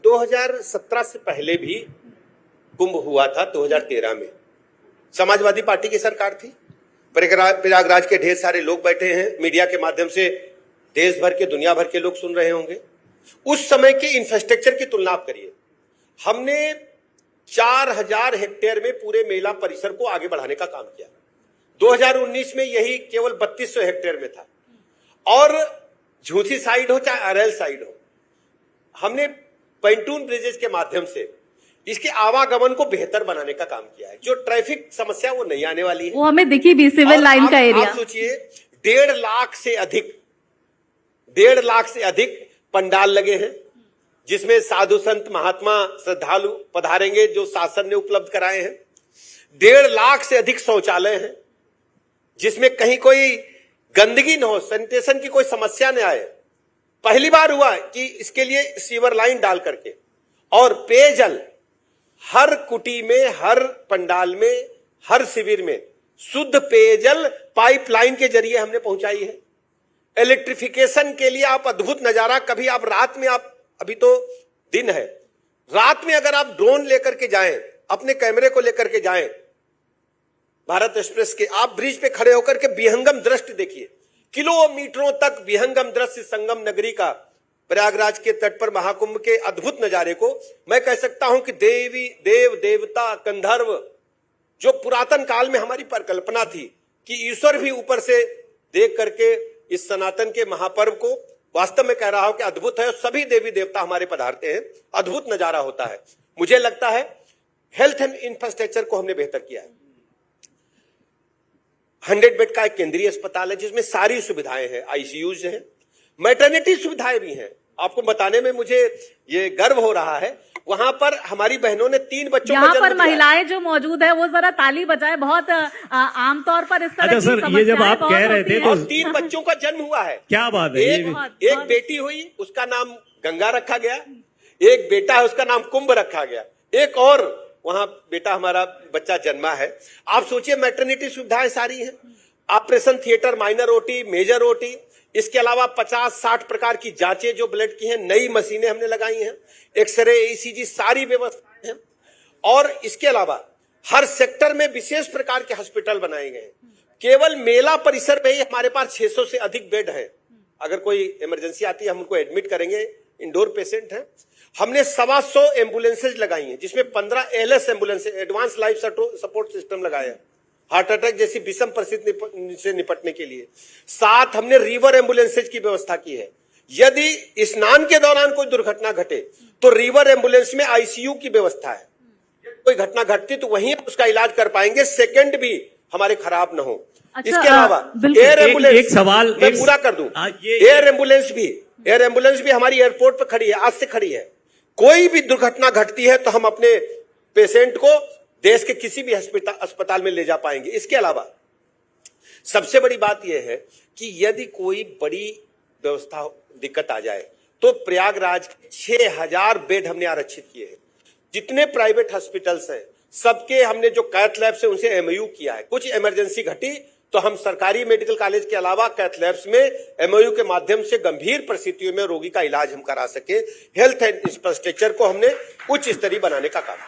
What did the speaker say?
2017 से पहले भी कुंभ हुआ था 2013 में। समाजवादी पार्टी की सरकार थी। प्रयागराज के ढेर सारे लोग बैठे हैं, मीडिया के माध्यम से देश भर के दुनिया भर के लोग सुन रहे होंगे। उस समय के इंफ्रास्ट्रक्चर की तुलना आप करिए। हमने 4000 हेक्टेयर में पूरे मेला परिसर को आगे बढ़ाने का काम किया। 2019 में यही केवल 3200 हेक्टेयर में था। और झूसी साइड हो चाहे अरैल साइड हो, हमने पैंटून ब्रिजेस के माध्यम से इसके आवागमन को बेहतर बनाने का काम किया है। जो ट्रैफिक समस्या वो नहीं आने वाली है, वो हमें दिखी भी सिविल लाइन का एरिया। आप सोचिए 1.5 लाख से अधिक पंडाल लगे हैं, जिसमें साधु संत महात्मा श्रद्धालु पधारेंगे जो शासन ने उपलब्ध कराए हैं। 1.5 लाख से अधिक शौचालय हैं, जिसमें कहीं कोई गंदगी न हो, सैनिटेशन की कोई समस्या न आए। पहली बार हुआ कि इसके लिए सीवर लाइन डाल करके, और पेयजल हर कुटी में, हर पंडाल में, हर शिविर में शुद्ध पेयजल पाइपलाइन के जरिए हमने पहुंचाई है। इलेक्ट्रिफिकेशन के लिए आप अद्भुत नजारा, कभी आप रात में, आप अभी तो दिन है, रात में अगर आप ड्रोन लेकर के जाएं, अपने कैमरे को लेकर के जाएं भारत एक्सप्रेस के, आप ब्रिज पे खड़े होकर के विहंगम दृश्य देखिए। किलोमीटरों तक विहंगम दृश्य संगम नगरी का, प्रयागराज के तट पर महाकुंभ के अद्भुत नजारे को मैं कह सकता हूं कि देव देवता गंधर्व, जो पुरातन काल में हमारी परिकल्पना थी कि ईश्वर भी ऊपर से देख करके इस सनातन के महापर्व को, वास्तव में कह रहा हूं कि अद्भुत है। सभी देवी देवता हमारे पधारते हैं, अद्भुत नजारा होता है। मुझे लगता है हेल्थ एंड इंफ्रास्ट्रक्चर को हमने बेहतर किया है। 100 बेड का एक केंद्रीय अस्पताल है, जिसमें सारी सुविधाएं हैं, आईसीयूज हैं, मैटरनिटी सुविधाएं भी हैं। आपको बताने में मुझे ये गर्व हो रहा है, वहां पर हमारी बहनों ने 3 बच्चों का जन्म दिया। यहाँ पर महिलाएं जो मौजूद है वो जरा ताली बजाए। बहुत आमतौर पर इस तरह की समस्याएं ये जब आप कह रहे थे तो 3 बच्चों का जन्म हुआ है। क्या बात है। एक बेटी हुई, उसका नाम गंगा रखा गया। एक बेटा है, उसका नाम कुंभ रखा गया। एक और वहां बेटा हमारा बच्चा जन्मा है। आप सोचिए, मैटरनिटी सुविधाएं सारी हैं, operation theatre, minor OT, major OT, इसके अलावा 50-60 प्रकार की जांचें जो ब्लड की हैं, नई मशीनें हमने लगाई हैं, एक्सरे, ईसीजी, सारी व्यवस्थाएं हैं। और इसके अलावा हर सेक्टर में विशेष प्रकार के हॉस्पिटल बनाए गए हैं। केवल मेला परिसर में ही हमारे पास 600 से अधिक बेड है। अगर कोई इमरजेंसी आती है, हम उनको एडमिट करेंगे, इंडोर पेशेंट है। हमने 125 एम्बुलेंसेज लगाई हैं, जिसमें 15 LS ambulance, advance life support system लगाया है, हार्ट अटैक जैसी विषम परिस्थिति से निपटने के लिए। 7 हमने रिवर एम्बुलेंसेज की व्यवस्था की है। यदि स्नान के दौरान कोई दुर्घटना घटे तो रिवर एम्बुलेंस में आईसीयू की व्यवस्था है। कोई घटना घटती तो वहीं उसका इलाज कर पाएंगे, सेकंड भी हमारे खराब ना हो। अच्छा, इसके अलावा एयर एम्बुलेंस, एक सवाल मैं पूरा कर दूं, एयर एम्बुलेंस भी हमारी एयरपोर्ट पर खड़ी है, आज से खड़ी है। कोई भी दुर्घटना घटती है तो हम अपने पेशेंट को देश के किसी भी अस्पताल में ले जा पाएंगे। इसके अलावा सबसे बड़ी बात यह है कि यदि कोई बड़ी व्यवस्था दिक्कत आ जाए तो प्रयागराज 6000 बेड हमने आरक्षित किए हैं। जितने प्राइवेट हॉस्पिटल्स हैं, सबके हमने जो कैथ लैब्स है उनसे एमओयू किया है। कुछ इमरजेंसी घटी तो हम सरकारी मेडिकल कॉलेज के अलावा कैथ लैब्स में एमओयू के माध्यम से गंभीर परिस्थितियों में रोगी का इलाज हम करा सके। हेल्थ एंड इंफ्रास्ट्रक्चर को हमने उच्च स्तरीय बनाने का काम किया।